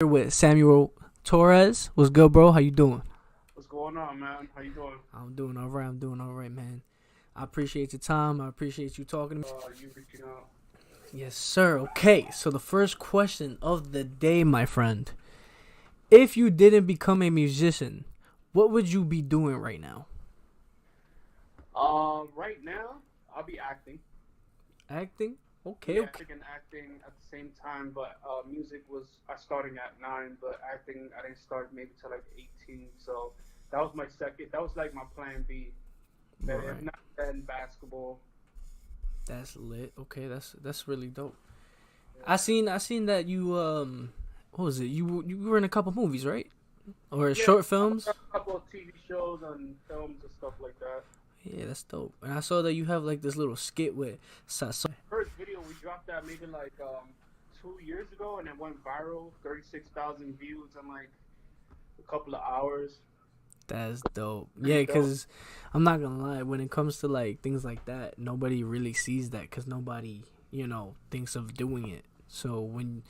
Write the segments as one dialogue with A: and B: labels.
A: Here with Samuel Torres. What's good, bro? How you doing?
B: What's going on, man? How you doing?
A: I'm doing all right. I'm doing all right, man. I appreciate your time. I appreciate you talking to me.
B: You reaching out?
A: Yes, sir. Okay, so the first question of the day, my friend. If you didn't become a musician, what would you be doing right now?
B: Right now I'll be acting.
A: Acting? Okay,
B: Yeah,
A: okay.
B: music and acting at the same time. But music was I starting at 9, but acting I didn't start maybe till like 18. So that was my second. That was like my plan B. But if
A: Right.
B: not, then basketball.
A: That's lit. Okay, that's really dope. I
B: Yeah,
A: seen I seen that you what was it? You were in a couple movies, right? Or
B: yeah.
A: short
B: I was
A: films?
B: on a couple of TV shows and films and stuff like that.
A: Yeah, that's dope. And I saw that you have like this little skit with
B: First video we dropped that maybe like 2 years ago, and it went viral. 36,000 views in like a couple of hours.
A: That's dope.
B: Pretty
A: Yeah,
B: dope.
A: cause I'm not gonna lie. When it comes to like things like that, nobody really sees that, cause nobody, thinks of doing it. So when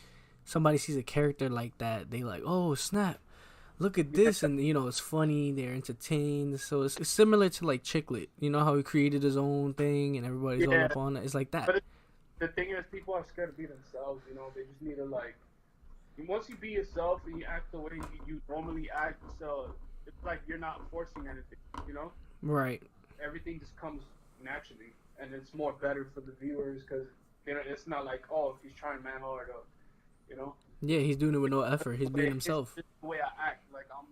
A: somebody sees a character like that, they like, oh snap, look at
B: Yeah,
A: this, and it's funny. They're entertained. So it's similar to like Chicklet. You know how he created his own thing, and everybody's all
B: yeah.
A: up on it. It's like that.
B: But the thing is, people are scared to be themselves. They just need to like. Once you be yourself and you act the way you normally act, so it's like you're not forcing anything. You know,
A: Right.
B: everything just comes naturally, and it's more better for the viewers because it's not like, oh, he's trying man hard, or you know.
A: Yeah, he's doing it with no effort. He's being
B: It's
A: himself.
B: just the way I act. Like I'm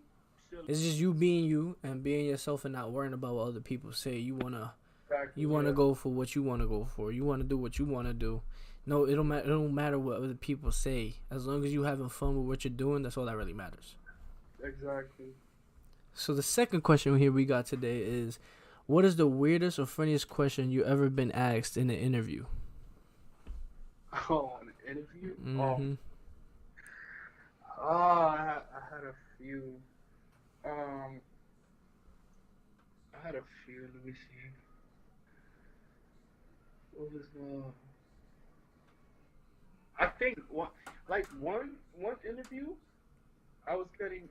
B: chilling.
A: It's just you being you and being yourself and not worrying about what other people say. You
B: Exactly.
A: want to
B: Yeah.
A: go for what you want to go for. You want to do what you want to do. No, it don't matter what other people say. As long as you having fun with what you're doing, that's all that really matters.
B: Exactly.
A: So the second question here we got today is, what is the weirdest or funniest question you ever been asked in an interview?
B: Oh, an interview.
A: Mm-hmm.
B: I had a few. Um, I had a few. Let me see. What was the? I think one interview. I was getting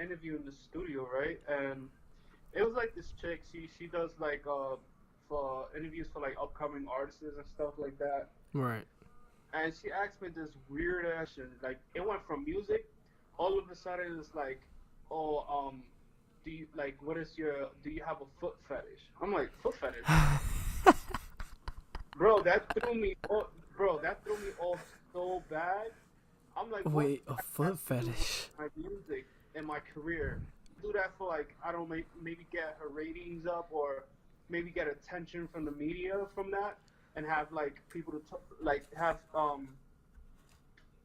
B: interview in the studio, right? And it was like this chick. She does like for interviews for like upcoming artists and stuff like that.
A: Right.
B: And she asked me this weird ass shit. Like it went from music, all of a sudden it's like, oh, do you like what is your do you have a foot fetish? I'm like, foot fetish, bro. That threw me off so bad. I'm like, what
A: Wait,
B: does
A: a
B: that have
A: foot
B: to do with
A: fetish?
B: my music and my career? Do that for like I don't maybe get her ratings up or maybe get attention from the media from that and have like people to like have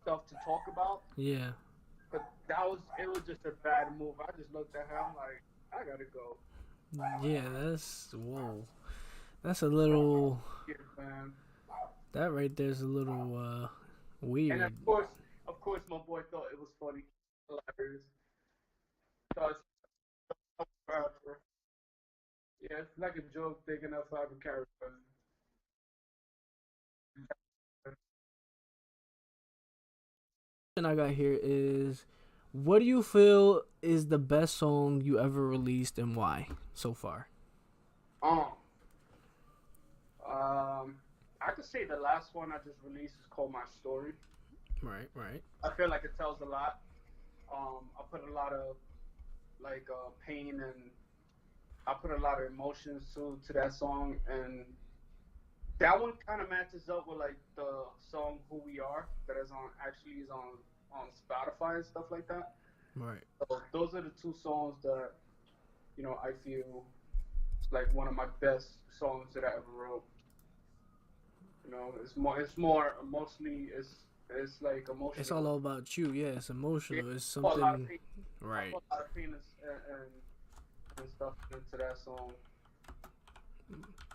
B: stuff to talk about.
A: Yeah.
B: But it was just a bad move. I just looked at her. I'm like, I gotta go.
A: Yeah, that's whoa. That's a little.
B: Yeah, man.
A: That right there's a little
B: And
A: weird.
B: of course, my boy thought it was funny, hilarious. So yeah, it's like a joke big enough for every character.
A: Question I got here is, what do you feel is the best song you ever released and why so far?
B: Um, um, I could say the last one I just released is called My Story.
A: Right, right.
B: I feel like it tells a lot. I put a lot of like pain and I put a lot of emotions to that song, and that one kind of matches up with like the song "Who We Are" that is on actually is on Spotify and stuff like that.
A: Right.
B: So those are the two songs that I feel it's like one of my best songs that I ever wrote. It's more emotionally it's like
A: It's all
B: emotional.
A: about you. Yeah, it's
B: Yeah,
A: emotional. It's
B: I put a lot of
A: something.
B: pain. I
A: Right.
B: put a lot of pain and stuff into that song.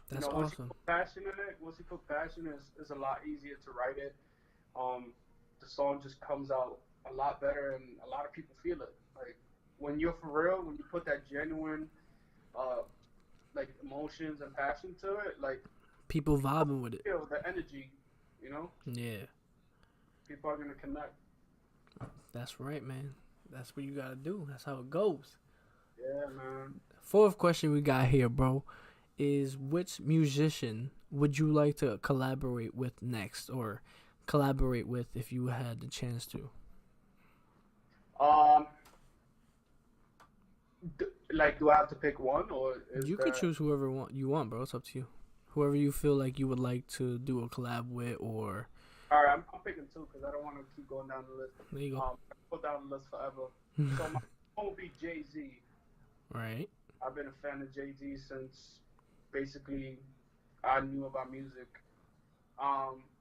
A: That's
B: Once you
A: awesome.
B: put passion in it, once you put passion, it's a lot easier to write it. Um, the song just comes out a lot better, and a lot of people feel it. Like when you're for real, when you put that genuine, uh, like emotions and passion to it, like
A: People
B: people
A: vibing with it.
B: feel the energy. You know,
A: Yeah.
B: people are gonna connect.
A: That's right, man. That's what you gotta do. That's how it goes.
B: Yeah, man.
A: Fourth question we got here, bro, is which musician would you like to collaborate with next, or collaborate with if you had the chance to?
B: Um, like, do I have to pick one, or is
A: You could
B: there?
A: choose whoever you want, bro. It's up to you. Whoever you feel like you would like to do a collab with, or
B: All right, I'm picking two because I don't want to keep going down the list.
A: there you
B: I can go down the list forever.
A: go.
B: So my one will be Jay Z.
A: Right.
B: I've been a fan of Jay Z since basically I knew about music.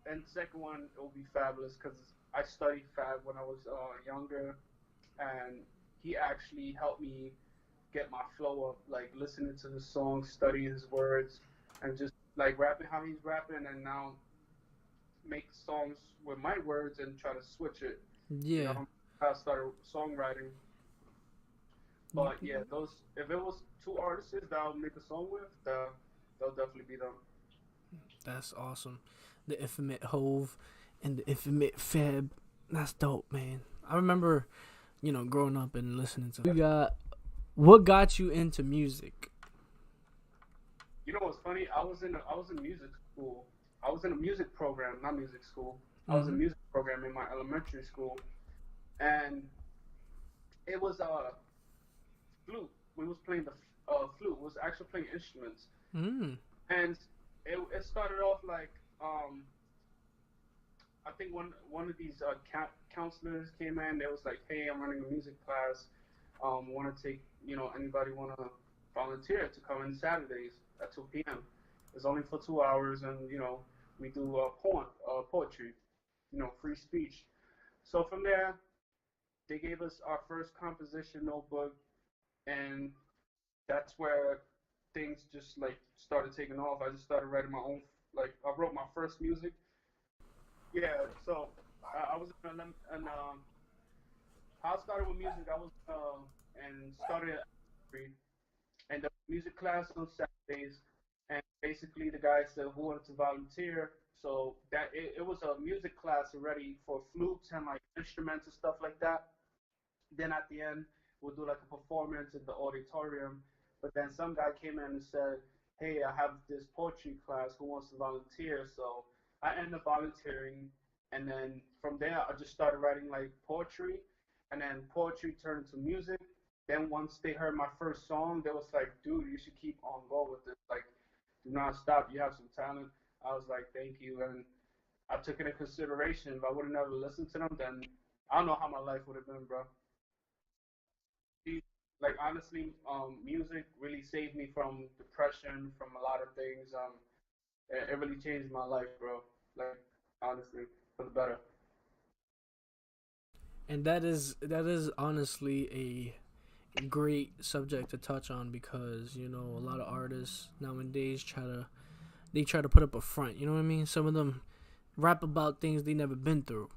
B: And second one it will be Fabulous because I studied Fab when I was younger, and he actually helped me get my flow up, like listening to the song, studying his words, and just like rapping how he's rapping, and now make songs with my words and try to switch it. You
A: Yeah.
B: know, I started songwriting. But yeah, those if it was two artists that I'll make a song with, they'll definitely be them.
A: That's awesome. The infamous Hove and the infamous Feb. That's dope, man. I remember, growing up and listening to. We got what got you into music?
B: You know what's funny? I was in music school. I was in a music program, not music school. I was in a
A: Mm-hmm.
B: music program in my elementary school, and it was flute. We was playing the flute. We was actually playing instruments,
A: Mm.
B: and it started off like I think one of these counselors came in. They was like, "Hey, I'm running a music class. Want to take anybody want to volunteer to come in Saturdays at 2 p.m. It's only for 2 hours, and we do poetry, free speech." So from there, they gave us our first composition notebook, and that's where things just like started taking off. I just started writing my own. Like I wrote my first music. Yeah, so I was in how I started with music. I was and started and the music class on Saturdays, and basically the guy said who wanted to volunteer. So that it was a music class already for flutes and like instruments and stuff like that. Then at the end, we'll do like a performance in the auditorium. But then some guy came in and said, "Hey, I have this poetry class. Who wants to volunteer?" So I ended up volunteering, and then from there, I just started writing like poetry, and then poetry turned into music. Then once they heard my first song, they was like, "Dude, you should keep on going with this. Like, do not stop. You have some talent." I was like, "Thank you," and I took it in consideration. If I would have never listened to them, then I don't know how my life would have been, bro. Like honestly, music really saved me from depression, from a lot of things. It really changed my life, bro. Like honestly, for the better.
A: And that is honestly a great subject to touch on, because a lot of artists nowadays try to put up a front. You know what I mean? Some of them rap about things they never been through.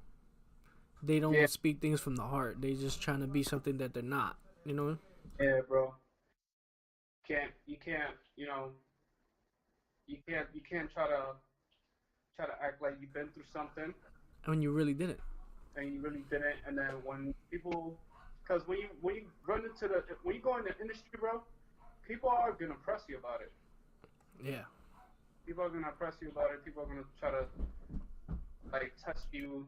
A: They
B: Yeah,
A: don't speak things from the heart. They just trying to be something that they're not. You know?
B: yeah, bro. Can't you can't try to act like you've been through something
A: When you really didn't.
B: and you really didn't. And then when people, because when you run into the when you go in the industry, bro, people are gonna press you about it.
A: Yeah.
B: People are gonna press you about it. People are gonna try to like test you.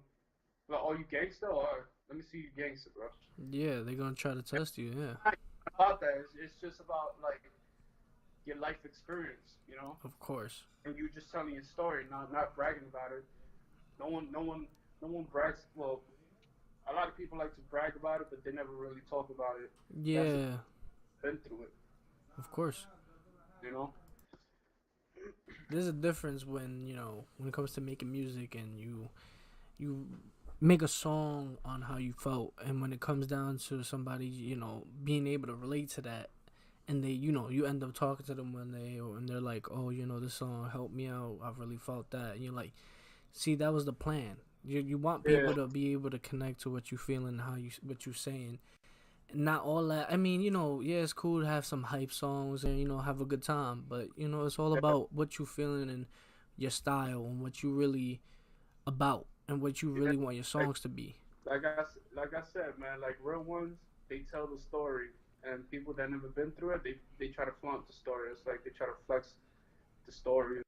B: Like, oh, you gangster? Or let me see you gangster, bro.
A: Yeah, they're gonna try to test you. Yeah,
B: It's not about that. It's just about like your life experience,
A: of course.
B: and you just telling your story, not bragging about it. No one, no one, no one brags. Well, a lot of people like to brag about it, but they never really talk about it. That's just
A: Yeah,
B: been through it,
A: of course.
B: you know.
A: There's a difference when it comes to making music, and you make a song on how you felt, and when it comes down to somebody being able to relate to that, and they you end up talking to them one day, and they're like, oh, this song helped me out, I really felt that, and you're like, see, that was the plan. You want
B: Yeah,
A: people to be able to connect to what you feeling, how you what you saying. Not all that. I mean, yeah, it's cool to have some hype songs and have a good time, but it's all
B: yeah,
A: about what you feeling and your style and what you really about and what you
B: yeah.
A: really want your
B: Like
A: songs to be.
B: like I said, man, like real ones, they tell the story, and people that never been through it, they try to flaunt the story. It's like they try to flex the story